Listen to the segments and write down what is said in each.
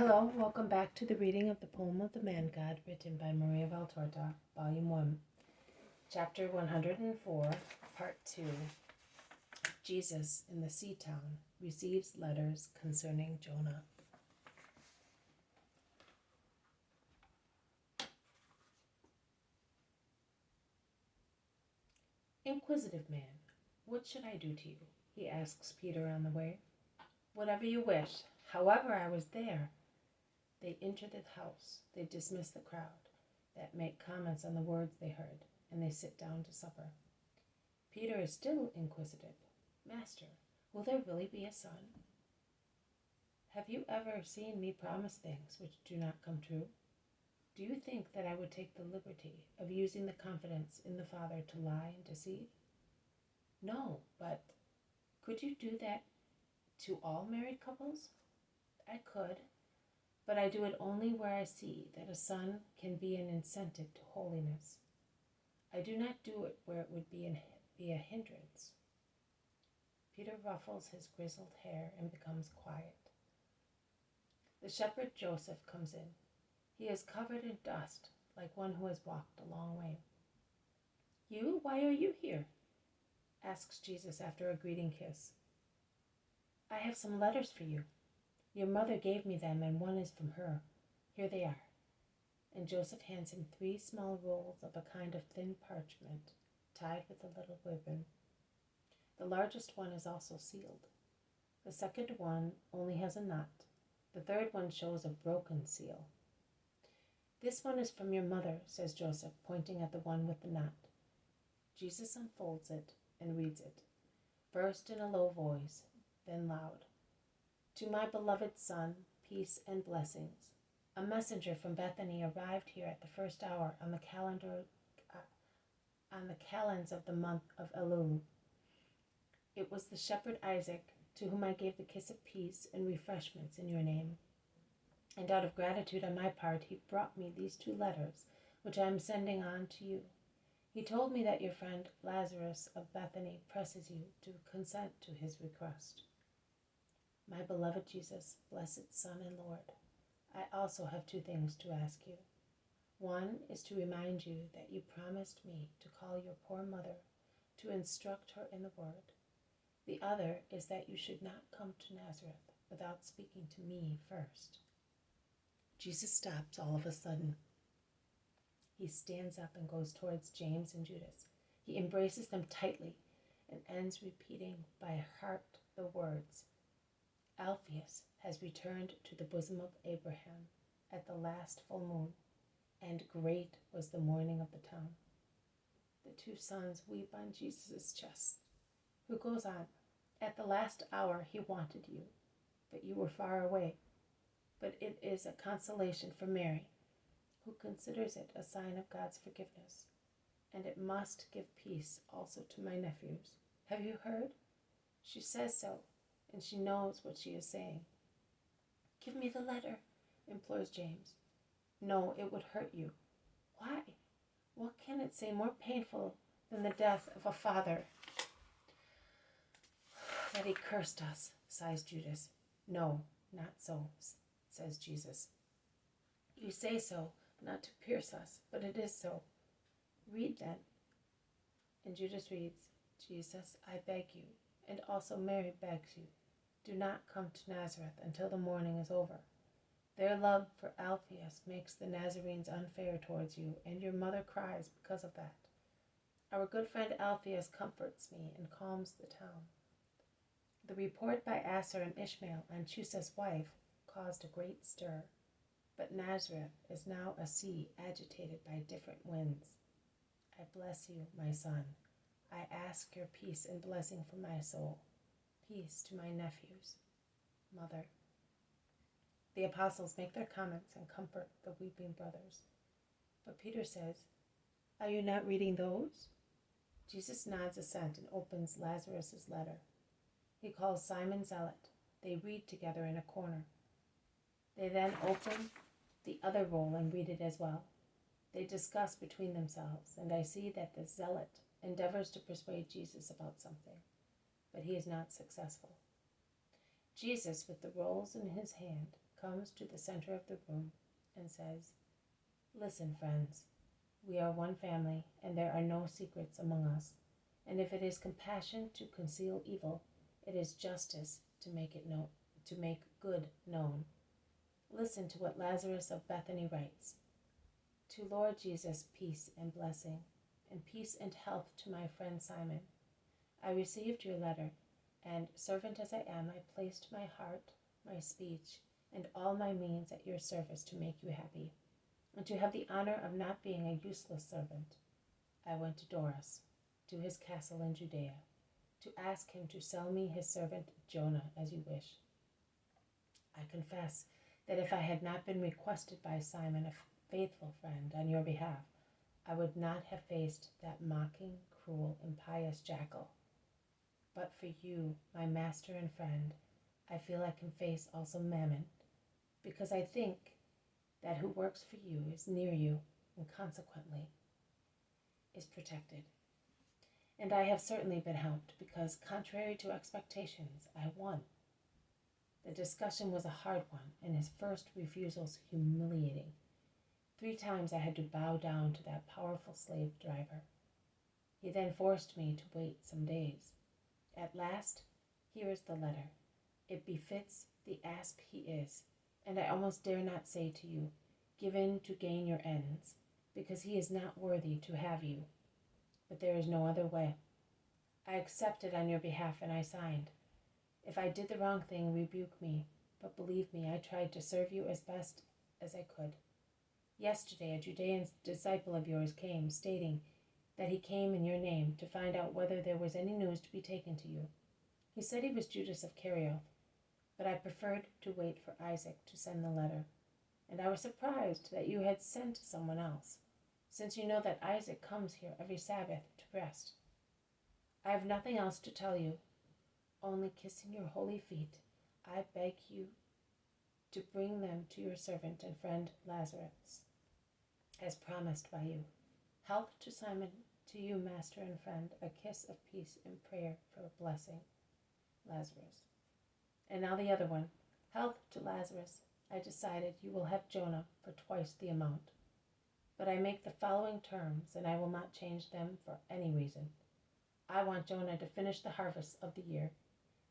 Hello, welcome back to the reading of the poem of the Man God written by Maria Valtorta, Volume 1, Chapter 104, Part 2. Jesus in the Sea Town receives letters concerning Jonah. Inquisitive man, what should I do to you? He asks Peter on the way. Whatever you wish. However, I was there. They enter the house. They dismiss the crowd that make comments on the words they heard, and they sit down to supper. Peter is still inquisitive. Master, will there really be a son? Have you ever seen me promise things which do not come true? Do you think that I would take the liberty of using the confidence in the Father to lie and deceive? No, but could you do that to all married couples? I could. But I do it only where I see that a son can be an incentive to holiness. I do not do it where it would be a hindrance. Peter ruffles his grizzled hair and becomes quiet. The shepherd Joseph comes in. He is covered in dust, like one who has walked a long way. Why are you here? Asks Jesus after a greeting kiss. I have some letters for you. Your mother gave me them, and one is from her. Here they are. And Joseph hands him 3 small rolls of a kind of thin parchment, tied with a little ribbon. The largest one is also sealed. The second one only has a knot. The third one shows a broken seal. This one is from your mother, says Joseph, pointing at the one with the knot. Jesus unfolds it and reads it, first in a low voice, then loud. To my beloved son, peace and blessings. A messenger from Bethany arrived here at the first hour on the calends of the month of Elul. It was the shepherd Isaac to whom I gave the kiss of peace and refreshments in your name. And out of gratitude on my part, he brought me these 2 letters, which I am sending on to you. He told me that your friend Lazarus of Bethany presses you to consent to his request. My beloved Jesus, blessed Son and Lord, I also have 2 things to ask you. One is to remind you that you promised me to call your poor mother to instruct her in the word. The other is that you should not come to Nazareth without speaking to me first. Jesus stops all of a sudden. He stands up and goes towards James and Judas. He embraces them tightly and ends repeating by heart the words, Alphaeus has returned to the bosom of Abraham at the last full moon, and great was the mourning of the town. The 2 sons weep on Jesus' chest, who goes on, at the last hour he wanted you, but you were far away. But it is a consolation for Mary, who considers it a sign of God's forgiveness, and it must give peace also to my nephews. Have you heard? She says so, and she knows what she is saying. Give me the letter, implores James. No, it would hurt you. Why? What can it say more painful than the death of a father? That he cursed us, sighs Judas. No, not so, says Jesus. You say so, not to pierce us, but it is so. Read then. And Judas reads, Jesus, I beg you, and also Mary begs you, do not come to Nazareth until the mourning is over. Their love for Alphaeus makes the Nazarenes unfair towards you, and your mother cries because of that. Our good friend Alphaeus comforts me and calms the town. The report by Aser and Ishmael and Chusa's wife caused a great stir, but Nazareth is now a sea agitated by different winds. I bless you, my son. I ask your peace and blessing for my soul. Peace to my nephews. Mother. The apostles make their comments and comfort the weeping brothers. But Peter says, Are you not reading those? Jesus nods assent and opens Lazarus' letter. He calls Simon Zealot. They read together in a corner. They then open the other roll and read it as well. They discuss between themselves, and I see that the zealot endeavors to persuade Jesus about something, but he is not successful. Jesus, with the rolls in his hand, comes to the center of the room and says, "Listen, friends, we are one family, and there are no secrets among us. And if it is compassion to conceal evil, it is justice to make good known. Listen to what Lazarus of Bethany writes. To Lord Jesus, peace and blessing, and peace and health to my friend Simon. I received your letter, and, servant as I am, I placed my heart, my speech, and all my means at your service to make you happy, and to have the honor of not being a useless servant. I went to Doris, to his castle in Judea, to ask him to sell me his servant Jonah as you wish. I confess that if I had not been requested by Simon, a faithful friend, on your behalf, I would not have faced that mocking, cruel, impious jackal. But for you, my master and friend, I feel I can face also Mammon, because I think that who works for you is near you and consequently is protected. And I have certainly been helped because, contrary to expectations, I won. The discussion was a hard one, and his first refusals humiliating. 3 times I had to bow down to that powerful slave driver. He then forced me to wait some days. At last, here is the letter. It befits the asp he is, and I almost dare not say to you, give in to gain your ends, because he is not worthy to have you. But there is no other way. I accepted on your behalf, and I signed. If I did the wrong thing, rebuke me, but believe me, I tried to serve you as best as I could. Yesterday, a Judean disciple of yours came, stating that he came in your name to find out whether there was any news to be taken to you. He said he was Judas of Kerioth, but I preferred to wait for Isaac to send the letter, and I was surprised that you had sent someone else, since you know that Isaac comes here every Sabbath to rest. I have nothing else to tell you, only kissing your holy feet, I beg you to bring them to your servant and friend Lazarus, as promised by you. Health to Simon, to you, master and friend, a kiss of peace and prayer for a blessing, Lazarus. And now the other one. Health to Lazarus. I decided you will have Jonah for twice the amount. But I make the following terms, and I will not change them for any reason. I want Jonah to finish the harvest of the year.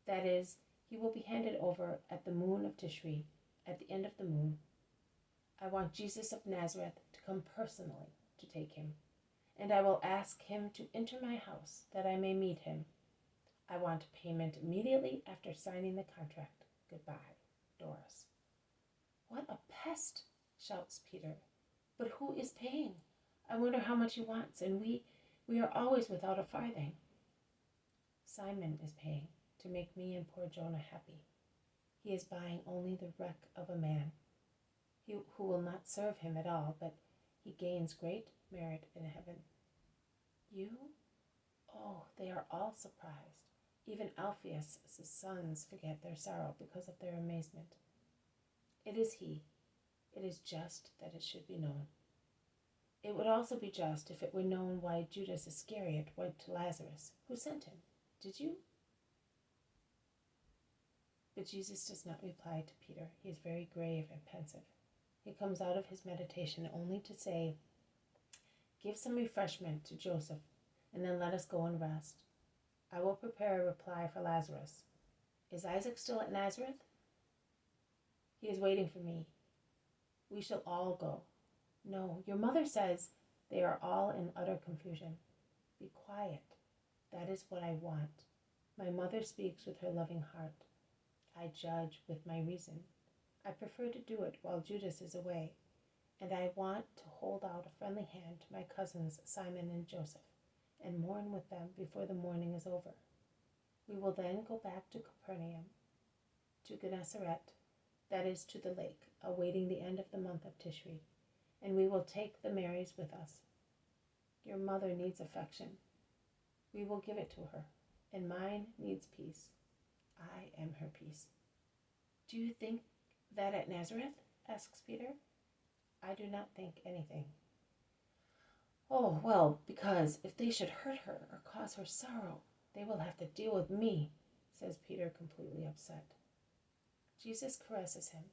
That is, he will be handed over at the moon of Tishri, at the end of the moon. I want Jesus of Nazareth to come personally to take him, and I will ask him to enter my house that I may meet him. I want payment immediately after signing the contract. Goodbye, Doris. What a pest, shouts Peter. But who is paying? I wonder how much he wants, and we are always without a farthing. Simon is paying to make me and poor Jonah happy. He is buying only the wreck of a man, who will not serve him at all, but he gains great merit in heaven. You? Oh, they are all surprised. Even Alphaeus' sons forget their sorrow because of their amazement. It is he. It is just that it should be known. It would also be just if it were known why Judas Iscariot went to Lazarus. Who sent him? Did you? But Jesus does not reply to Peter. He is very grave and pensive. He comes out of his meditation only to say, give some refreshment to Joseph, and then let us go and rest. I will prepare a reply for Lazarus. Is Isaac still at Nazareth? He is waiting for me. We shall all go. No, your mother says they are all in utter confusion. Be quiet. That is what I want. My mother speaks with her loving heart. I judge with my reason. I prefer to do it while Judas is away, and I want to hold out a friendly hand to my cousins Simon and Joseph, and mourn with them before the mourning is over. We will then go back to Capernaum, to Gennesaret, that is, to the lake, awaiting the end of the month of Tishri, and we will take the Marys with us. Your mother needs affection. We will give it to her, and mine needs peace. I am her peace. Do you think that at Nazareth? Asks Peter. I do not think anything. Oh, well, because if they should hurt her or cause her sorrow, they will have to deal with me, says Peter, completely upset. Jesus caresses him.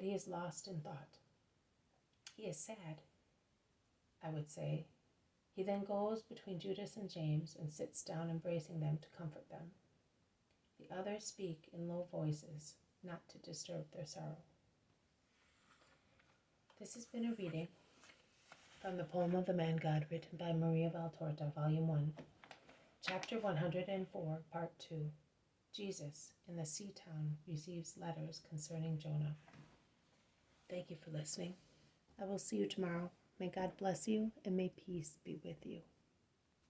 he is lost in thought. He is sad, I would say. He then goes between Judas and James and sits down, embracing them to comfort them. The others speak in low voices, not to disturb their sorrow. This has been a reading from the poem of the Man God, written by Maria Valtorta, Volume 1, Chapter 104, Part 2. Jesus in the sea town receives letters concerning Jonah. Thank you for listening. I will see you tomorrow. May God bless you, and may peace be with you.